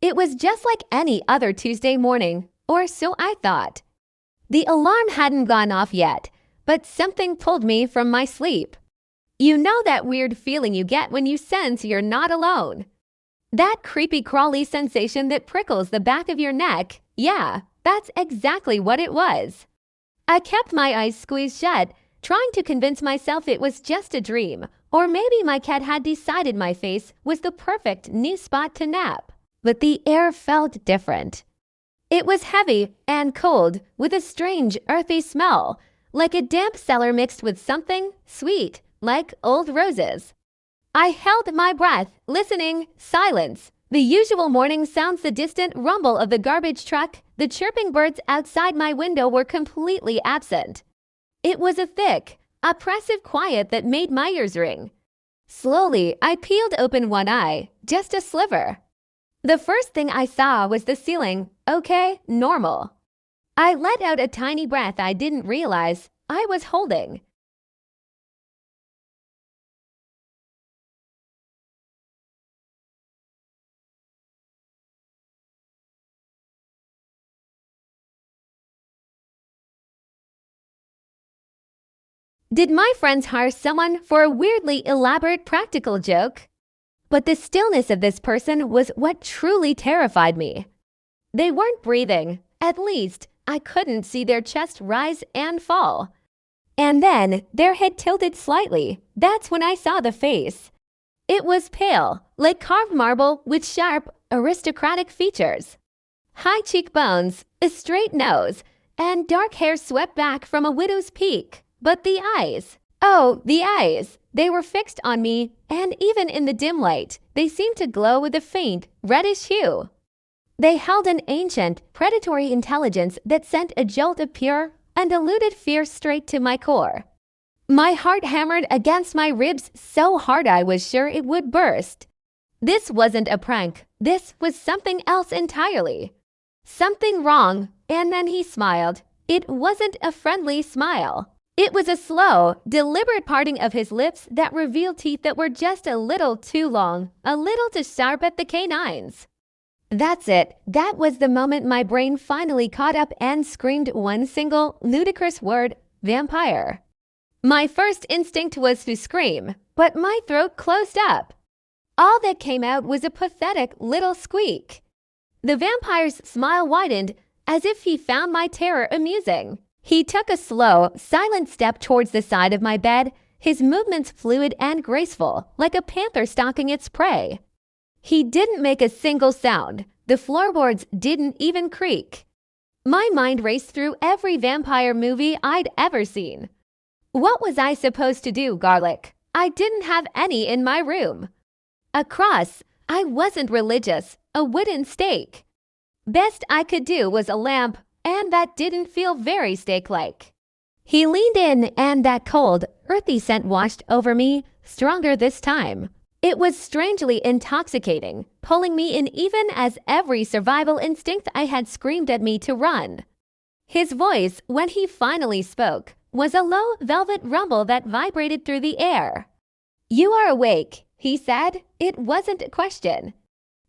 It was just like any other Tuesday morning, or so I thought. The alarm hadn't gone off yet, but something pulled me from my sleep. You know that weird feeling you get when you sense you're not alone? That creepy crawly sensation that prickles the back of your neck, yeah, that's exactly what it was. I kept my eyes squeezed shut, trying to convince myself it was just a dream, or maybe my cat had decided my face was the perfect new spot to nap. But the air felt different. It was heavy and cold, with a strange earthy smell, like a damp cellar mixed with something sweet, like old roses. I held my breath, listening. Silence. The usual morning sounds, the distant rumble of the garbage truck, the chirping birds outside my window were completely absent. It was a thick, oppressive quiet that made my ears ring. Slowly, I peeled open one eye, just a sliver. The first thing I saw was the ceiling. Okay, normal. I let out a tiny breath I didn't realize I was holding. Did my friends hire someone for a weirdly elaborate practical joke? But the stillness of this person was what truly terrified me. They weren't breathing. At least, I couldn't see their chest rise and fall. And then, their head tilted slightly. That's when I saw the face. It was pale, like carved marble with sharp, aristocratic features. High cheekbones, a straight nose, and dark hair swept back from a widow's peak. But the eyes. Oh, the eyes. They were fixed on me, and even in the dim light, they seemed to glow with a faint, reddish hue. They held an ancient, predatory intelligence that sent a jolt of pure, undiluted fear straight to my core. My heart hammered against my ribs so hard I was sure it would burst. This wasn't a prank. This was something else entirely. Something wrong, and then he smiled. It wasn't a friendly smile. It was a slow, deliberate parting of his lips that revealed teeth that were just a little too long, a little too sharp at the canines. That's it. That was the moment my brain finally caught up and screamed one single, ludicrous word: vampire. My first instinct was to scream, but my throat closed up. All that came out was a pathetic little squeak. The vampire's smile widened, as if he found my terror amusing. He took a slow, silent step towards the side of my bed, his movements fluid and graceful, like a panther stalking its prey. He didn't make a single sound. The floorboards didn't even creak. My mind raced through every vampire movie I'd ever seen. What was I supposed to do, Garlic? I didn't have any in my room. A cross. I wasn't religious. A wooden stake. Best I could do was a lamp, and that didn't feel very steak-like. He leaned in, and that cold, earthy scent washed over me, stronger this time. It was strangely intoxicating, pulling me in even as every survival instinct I had screamed at me to run. His voice, when he finally spoke, was a low velvet rumble that vibrated through the air. "You are awake," he said. It wasn't a question.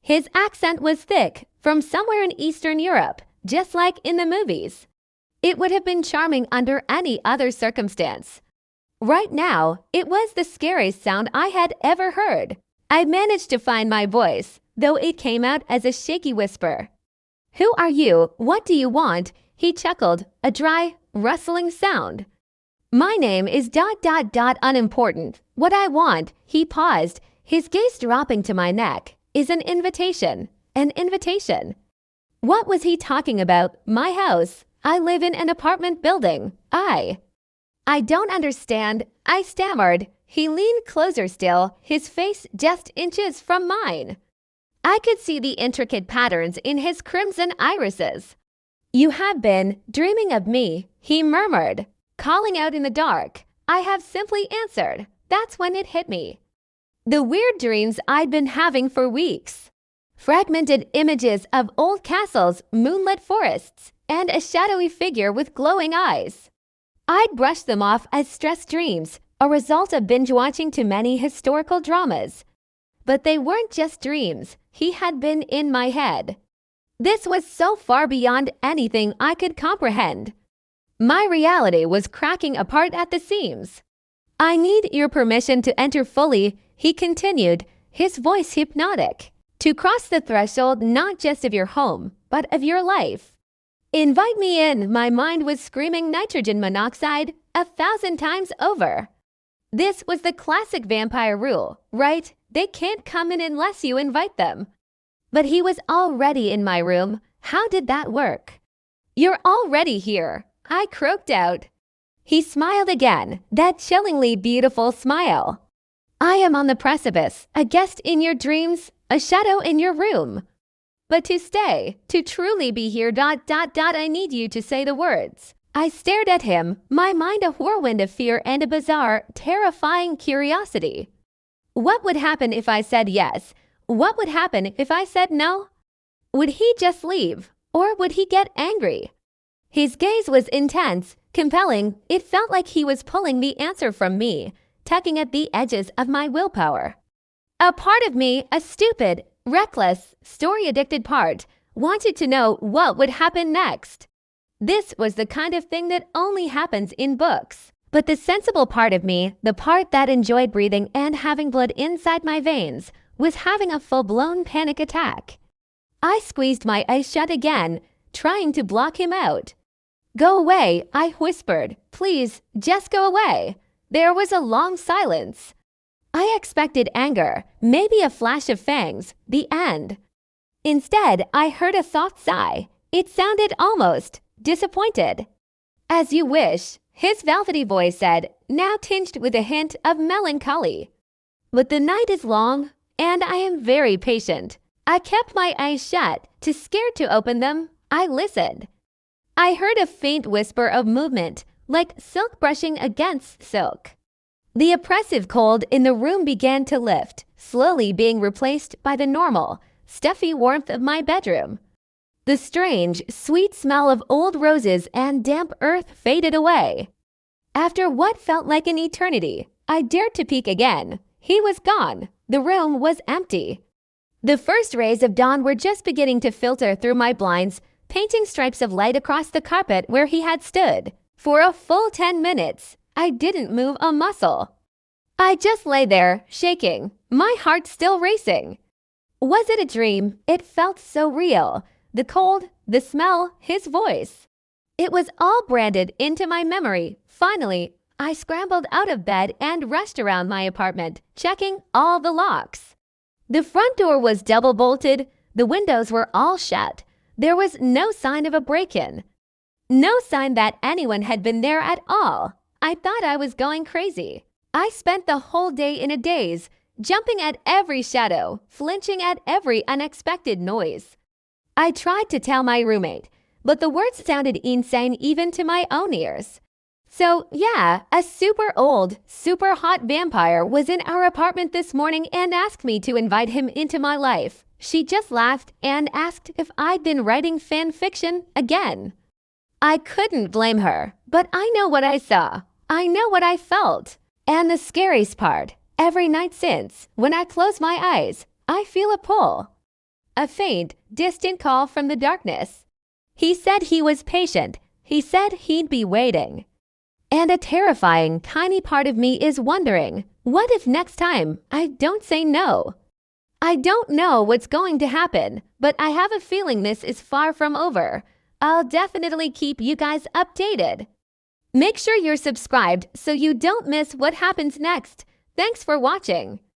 His accent was thick, from somewhere in Eastern Europe, just like in the movies. It would have been charming under any other circumstance. Right now, it was the scariest sound I had ever heard. I managed to find my voice, though it came out as a shaky whisper. "Who are you? What do you want?" He chuckled, a dry, rustling sound. "My name is ... unimportant. What I want," he paused, his gaze dropping to my neck, "is an invitation. An invitation." What was he talking about? My house. I live in an apartment building. I don't understand, I stammered. He leaned closer still, his face just inches from mine. I could see the intricate patterns in his crimson irises. "You have been dreaming of me," he murmured, calling out in the dark. I have simply answered. That's when it hit me. The weird dreams I'd been having for weeks. Fragmented images of old castles, moonlit forests, and a shadowy figure with glowing eyes. I'd brushed them off as stress dreams, a result of binge-watching too many historical dramas. But they weren't just dreams. He had been in my head. This was so far beyond anything I could comprehend. My reality was cracking apart at the seams. I need your permission to enter fully, he continued, his voice hypnotic. To cross the threshold not just of your home, but of your life. Invite me in, my mind was screaming nitrogen monoxide 1,000 times over. This was the classic vampire rule, right? They can't come in unless you invite them. But he was already in my room. How did that work? You're already here, I croaked out. He smiled again, that chillingly beautiful smile. I am on the precipice, a guest in your dreams, a shadow in your room. But to stay, to truly be here, I need you to say the words. I stared at him, my mind a whirlwind of fear and a bizarre, terrifying curiosity. What would happen if I said yes? What would happen if I said no? Would he just leave, or would he get angry? His gaze was intense, compelling. It felt like he was pulling the answer from me, tugging at the edges of my willpower. A part of me, a stupid, reckless, story-addicted part, wanted to know what would happen next. This was the kind of thing that only happens in books. But the sensible part of me, the part that enjoyed breathing and having blood inside my veins, was having a full-blown panic attack. I squeezed my eyes shut again, trying to block him out. Go away, I whispered. Please, just go away. There was a long silence. I expected anger, maybe a flash of fangs, the end. Instead, I heard a soft sigh. It sounded almost disappointed. As you wish, his velvety voice said, now tinged with a hint of melancholy. But the night is long, and I am very patient. I kept my eyes shut, too scared to open them. I listened. I heard a faint whisper of movement, like silk brushing against silk. The oppressive cold in the room began to lift, slowly being replaced by the normal, stuffy warmth of my bedroom. The strange, sweet smell of old roses and damp earth faded away. After what felt like an eternity, I dared to peek again. He was gone. The room was empty. The first rays of dawn were just beginning to filter through my blinds, painting stripes of light across the carpet where he had stood. For a full 10 minutes, I didn't move a muscle. I just lay there, shaking, my heart still racing. Was it a dream? It felt so real. The cold, the smell, his voice. It was all branded into my memory. Finally, I scrambled out of bed and rushed around my apartment, checking all the locks. The front door was double bolted. The windows were all shut. There was no sign of a break-in. No sign that anyone had been there at all. I thought I was going crazy. I spent the whole day in a daze, jumping at every shadow, flinching at every unexpected noise. I tried to tell my roommate, but the words sounded insane even to my own ears. So yeah, a super old, super hot vampire was in our apartment this morning and asked me to invite him into my life. She just laughed and asked if I'd been writing fan fiction again. I couldn't blame her, but I know what I saw. I know what I felt. And the scariest part, every night since, when I close my eyes, I feel a pull. A faint, distant call from the darkness. He said he was patient. He said he'd be waiting. And a terrifying, tiny part of me is wondering, what if next time I don't say no? I don't know what's going to happen, but I have a feeling this is far from over. I'll definitely keep you guys updated. Make sure you're subscribed so you don't miss what happens next. Thanks for watching.